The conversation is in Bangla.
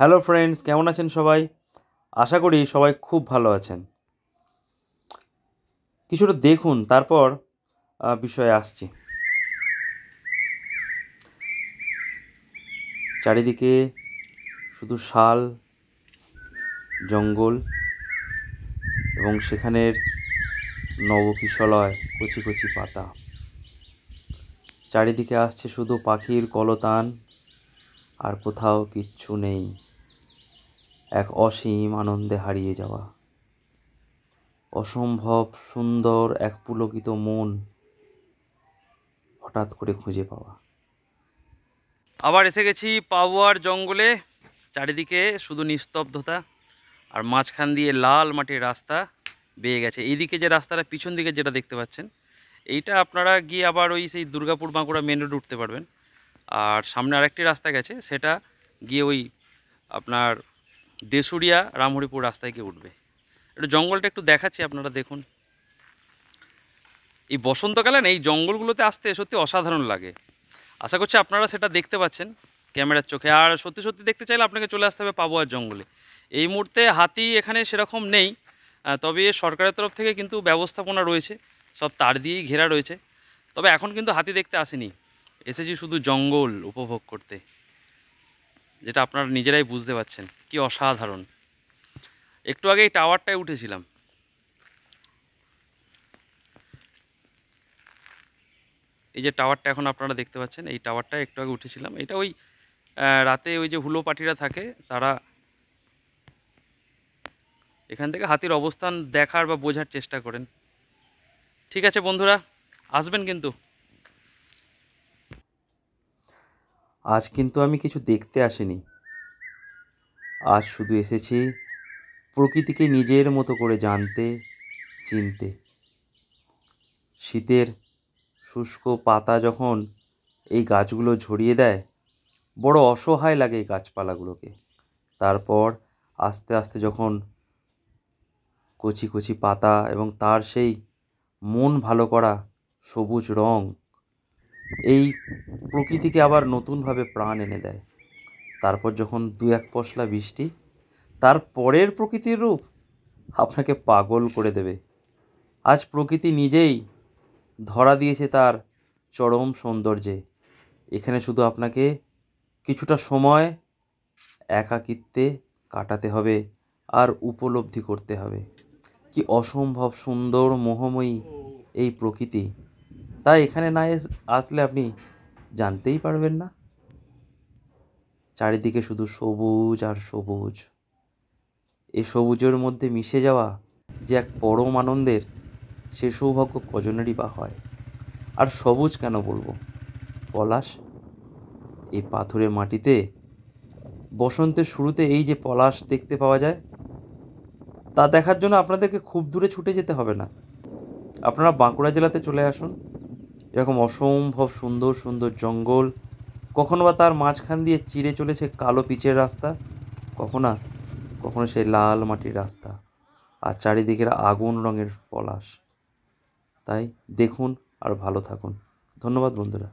হ্যালো ফ্রেন্ডস, কেমন আছেন সবাই? আশা করি সবাই খুব ভালো আছেন। কিছুটা দেখুন, তারপর বিষয়ে আসছি। চারিদিকে শুধু শাল, জঙ্গল এবং সেখানের নবকিশলয় কচি কচি পাতা। চারিদিকে আসছে শুধু পাখির কলতান, আর কোথাও কিচ্ছু নেই। এক অসীম আনন্দে হারিয়ে যাওয়া, অসম্ভব সুন্দর এক পুলকিত মন হঠাৎ করে খুঁজে পাওয়া। আবার এসে গেছি পাওয়ার জঙ্গলে। চারিদিকে শুধু নিস্তব্ধতা, আর মাঝখান দিয়ে লাল মাটির রাস্তা বেয়ে গেছে। এইদিকে যে রাস্তাটা, পিছন দিকে যেটা দেখতে পাচ্ছেন, এইটা আপনারা গিয়ে আবার ওই সেই দুর্গাপুর বাঁকুড়া মেন রোড উঠতে পারবেন। আর সামনে আরেকটি রাস্তা গেছে, সেটা গিয়ে ওই আপনার দেশুরিয়া রামহরিপুর রাস্তায় গিয়ে উঠবে। একটু জঙ্গলটা একটু দেখাচ্ছি, আপনারা দেখুন। এই বসন্তকালে না এই জঙ্গলগুলোতে আসতে সত্যি অসাধারণ লাগে। আশা করছি আপনারা সেটা দেখতে পাচ্ছেন ক্যামেরার চোখে। আর সত্যি সত্যি দেখতে চাইলে আপনাকে চলে আসতে হবে পাবুয়ার জঙ্গলে। এই মুহূর্তে হাতি এখানে সেরকম নেই, তবে সরকারের তরফ থেকে কিন্তু ব্যবস্থাপনা রয়েছে, সব তার দিয়েই ঘেরা রয়েছে। তবে এখন কিন্তু হাতি দেখতে আসেনি, এসেছি শুধু জঙ্গল উপভোগ করতে, যেটা আপনারা নিজেরাই বুঝতে পারছেন কি অসাধারণ। একটু আগে এই টাওয়ারটায় উঠেছিলাম। এই যে টাওয়ারটা এখন আপনারা দেখতে পাচ্ছেন, এই টাওয়ারটায় একটু আগে উঠেছিলাম। এটা ওই রাতে ওই যে হুলো পাঠিরা থাকে, তারা এখান থেকে হাতির অবস্থান দেখার বা বোঝার চেষ্টা করেন। ঠিক আছে বন্ধুরা, আসবেন কিন্তু। আজ কিন্তু আমি কিছু দেখতে আসিনি, আজ শুধু এসেছি প্রকৃতিকে নিজের মতো করে জানতে, চিনতে। শীতের শুষ্ক পাতা যখন এই গাছগুলো ঝরিয়ে দেয়, বড় অসহায় লাগে এই গাছপালাগুলোকে। তারপর আস্তে আস্তে যখন কচি কচি পাতা এবং তার সেই মন ভালো করা সবুজ রং এই প্রকৃতিকে আবার নতুনভাবে প্রাণ এনে দেয়। তারপর যখন দু এক পশলা বৃষ্টি, তার পরের প্রকৃতির রূপ আপনাকে পাগল করে দেবে। আজ প্রকৃতি নিজেই ধরা দিয়েছে তার চরম সৌন্দর্যে। এখানে শুধু আপনাকে কিছুটা সময় একাকিত্বে কাটাতে হবে আর উপলব্ধি করতে হবে কি অসম্ভব সুন্দর মোহময়ী এই প্রকৃতি। তাই এখানে না আসলে আপনি জানতেই পারবেন না। চারিদিকে শুধু সবুজ আর সবুজ। এই সবুজের মধ্যে মিশে যাওয়া যে এক পরম আনন্দের, সে সৌভাগ্য কজনেরই বা হয়। আর সবুজ কেন বলবো, পলাশ। এই পাথুরে মাটিতে বসন্তের শুরুতে এই যে পলাশ দেখতে পাওয়া যায়, তা দেখার জন্য আপনাদেরকে খুব দূরে ছুটে যেতে হবে না। আপনারা বাঁকুড়া জেলাতে চলে আসুন। এরকম অসম্ভব সুন্দর সুন্দর জঙ্গল, কখনো বা তার মাঝখান দিয়ে চিরে চলেছে কালো পিচের রাস্তা, কখনো কখনো সেই লাল মাটির রাস্তা, আর চারিদিকের আগুন রঙের পলাশ। তাই দেখুন আর ভালো থাকুন। ধন্যবাদ বন্ধুরা।